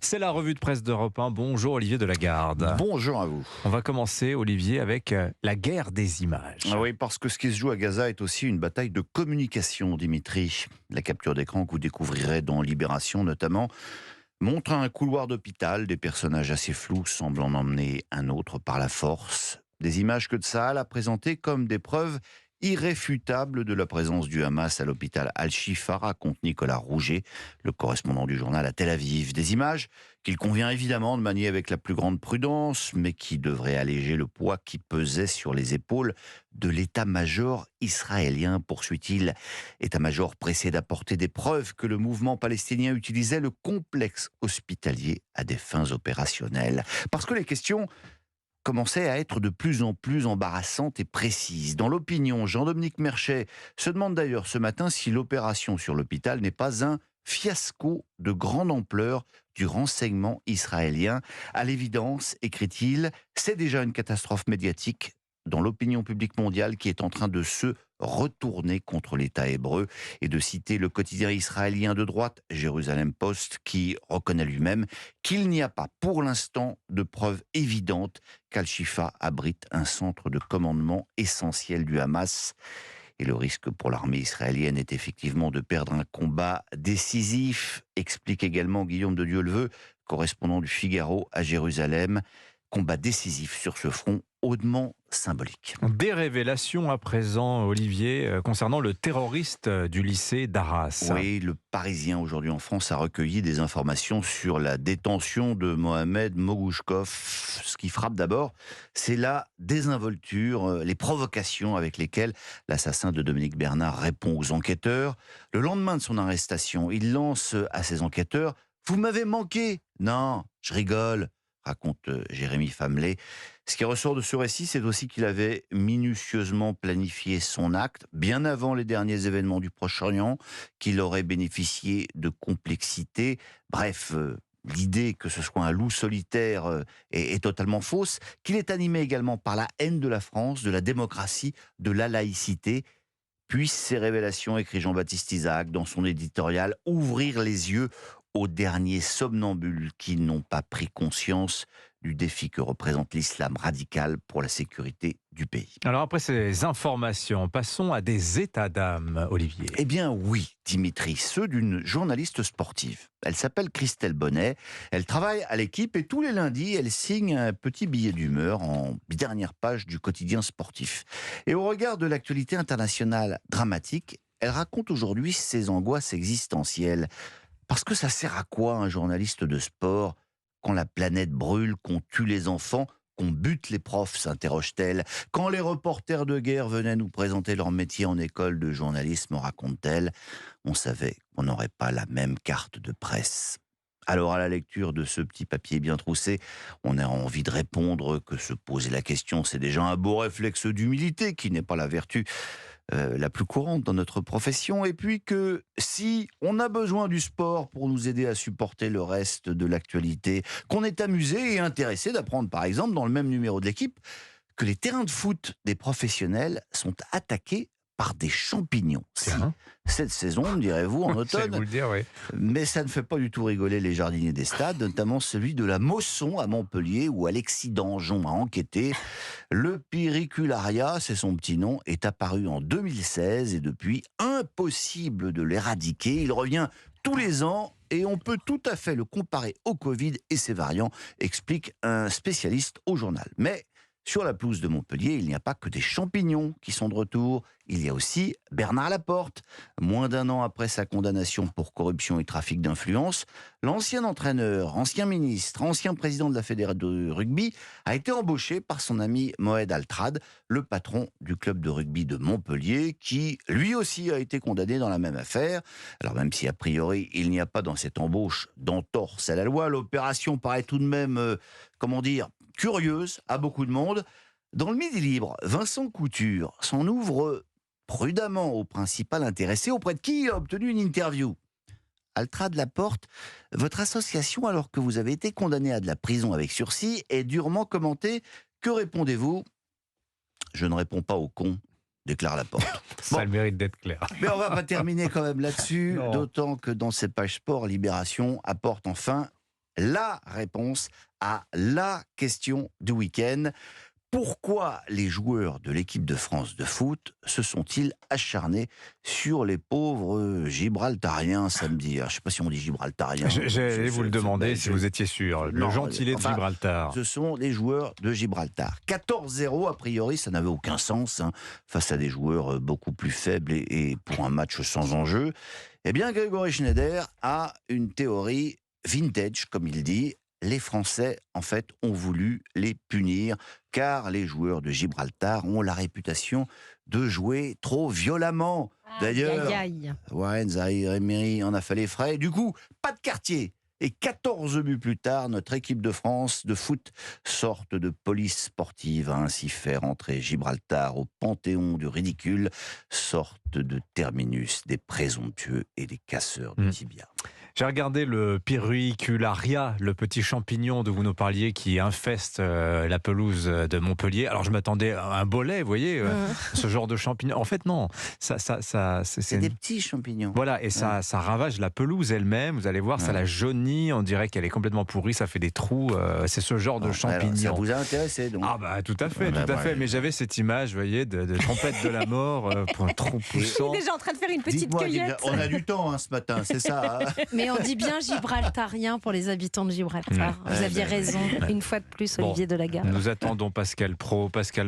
C'est la revue de presse d'Europe 1. Bonjour Olivier Delagarde. Bonjour à vous. On va commencer, Olivier, avec la guerre des images. Oui, parce que ce qui se joue à Gaza est aussi une bataille de communication, Dimitri. La capture d'écran que vous découvrirez dans Libération notamment montre un couloir d'hôpital, des personnages assez flous semblent en emmener un autre par la force. Des images que Tsahal a présentées comme des preuves irréfutables de la présence du Hamas à l'hôpital Al-Shifa, raconte Nicolas Rouget, le correspondant du journal à Tel Aviv. Des images qu'il convient évidemment de manier avec la plus grande prudence, mais qui devraient alléger le poids qui pesait sur les épaules de l'état-major israélien, poursuit-il. État-major pressé d'apporter des preuves que le mouvement palestinien utilisait le complexe hospitalier à des fins opérationnelles. Parce que les questions commençait à être de plus en plus embarrassante et précise. Dans l'opinion, Jean-Dominique Merchet se demande d'ailleurs ce matin si l'opération sur l'hôpital n'est pas un fiasco de grande ampleur du renseignement israélien. À l'évidence, écrit-il, c'est déjà une catastrophe médiatique dans l'opinion publique mondiale qui est en train de se retourner contre l'État hébreu, et de citer le quotidien israélien de droite, Jérusalem Post, qui reconnaît lui-même qu'il n'y a pas pour l'instant de preuves évidentes qu'Al-Shifa abrite un centre de commandement essentiel du Hamas. Et le risque pour l'armée israélienne est effectivement de perdre un combat décisif, explique également Guillaume de Dieuleveux, correspondant du Figaro à Jérusalem. Combat décisif sur ce front hautement symbolique. Des révélations à présent, Olivier, concernant le terroriste du lycée d'Arras. Oui, le Parisien aujourd'hui en France a recueilli des informations sur la détention de Mohamed Mogouchkov. Ce qui frappe d'abord, c'est la désinvolture, les provocations avec lesquelles l'assassin de Dominique Bernard répond aux enquêteurs. Le lendemain de son arrestation, il lance à ses enquêteurs « Vous m'avez manqué !»« Non, je rigole !» raconte Jérémy Famelet. Ce qui ressort de ce récit, c'est aussi qu'il avait minutieusement planifié son acte, bien avant les derniers événements du Proche-Orient, qu'il aurait bénéficié de complexité. Bref, l'idée que ce soit un loup solitaire est totalement fausse, qu'il est animé également par la haine de la France, de la démocratie, de la laïcité. Puissent ces révélations, écrit Jean-Baptiste Isaac dans son éditorial, ouvrir les yeux aux derniers somnambules qui n'ont pas pris conscience du défi que représente l'islam radical pour la sécurité du pays. Alors après ces informations, passons à des états d'âme, Olivier. Eh bien oui, Dimitri, ceux d'une journaliste sportive. Elle s'appelle Christelle Bonnet, elle travaille à l'équipe et tous les lundis, elle signe un petit billet d'humeur en dernière page du quotidien sportif. Et au regard de l'actualité internationale dramatique, elle raconte aujourd'hui ses angoisses existentielles. Parce que ça sert à quoi un journaliste de sport quand la planète brûle, qu'on tue les enfants, qu'on bute les profs, s'interroge-t-elle. Quand les reporters de guerre venaient nous présenter leur métier en école de journalisme, raconte-t-elle, on savait qu'on n'aurait pas la même carte de presse. Alors à la lecture de ce petit papier bien troussé, on a envie de répondre que se poser la question, c'est déjà un beau réflexe d'humilité qui n'est pas la vertu la plus courante dans notre profession, et puis que si on a besoin du sport pour nous aider à supporter le reste de l'actualité, qu'on est amusé et intéressé d'apprendre par exemple dans le même numéro de l'équipe que les terrains de foot des professionnels sont attaqués par des champignons. Tiens. Cette saison, me direz-vous, en J'allais automne, vous le dire, oui. mais ça ne fait pas du tout rigoler les jardiniers des stades, notamment celui de la Mosson à Montpellier, où Alexis Danjon a enquêté. Le péricularia, c'est son petit nom, est apparu en 2016 et depuis, impossible de l'éradiquer. Il revient tous les ans et on peut tout à fait le comparer au Covid et ses variants, explique un spécialiste au journal. Mais sur la pelouse de Montpellier, il n'y a pas que des champignons qui sont de retour. Il y a aussi Bernard Laporte. Moins d'un an après sa condamnation pour corruption et trafic d'influence, l'ancien entraîneur, ancien ministre, ancien président de la Fédération de rugby a été embauché par son ami Moed Altrad, le patron du club de rugby de Montpellier, qui lui aussi a été condamné dans la même affaire. Alors même si a priori il n'y a pas dans cette embauche d'entorse à la loi, l'opération paraît tout de même, curieuse à beaucoup de monde. Dans le Midi Libre, Vincent Couture s'en ouvre prudemment au principal intéressé, auprès de qui il a obtenu une interview. Altrad Laporte, votre association, alors que vous avez été condamné à de la prison avec sursis, est durement commentée. Que répondez-vous ? Je ne réponds pas aux cons, déclare Laporte. Ça a le mérite d'être clair. Mais on va pas terminer quand même là-dessus, Non. d'autant que dans ses pages sport, Libération apporte enfin la réponse à la question du week-end. Pourquoi les joueurs de l'équipe de France de foot se sont-ils acharnés sur les pauvres Gibraltariens samedi? Je ne sais pas si on dit Gibraltariens. J'allais vous le demander si vous étiez sûr. Le gentilé de Gibraltar. Ce sont les joueurs de Gibraltar. 14-0, a priori, ça n'avait aucun sens face à des joueurs beaucoup plus faibles et pour un match sans enjeu. Eh bien, Grégory Schneider a une théorie vintage, comme il dit. Les Français, en fait, ont voulu les punir, car les joueurs de Gibraltar ont la réputation de jouer trop violemment. D'ailleurs, Warren Zaïre-Emery en a fait les frais. Du coup, pas de quartier. Et 14 buts plus tard, notre équipe de France de foot, sorte de police sportive, a ainsi fait rentrer Gibraltar au panthéon du ridicule, sorte de terminus des présomptueux et des casseurs de tibia. J'ai regardé le Pyrruicularia, le petit champignon dont vous nous parliez qui infeste la pelouse de Montpellier. Alors je m'attendais à un bolet, vous voyez, ce genre de champignon. En fait non, c'est des petits champignons. Voilà, et ça ravage la pelouse elle-même. Vous allez voir, ça la jaunit, on dirait qu'elle est complètement pourrie, ça fait des trous. C'est ce genre de champignon. Alors, ça vous a intéressé donc? Ah bah tout à fait, tout à fait. Mais j'avais cette image, vous voyez, de trompette de la mort pour un trou poussant. Il est déjà en train de faire une petite cueillette. On a du temps ce matin, c'est ça. Mais on dit bien gibraltarien pour les habitants de Gibraltar. Vous aviez raison, une fois de plus, Olivier Delagarde. Nous attendons Pascal Praud. Pascal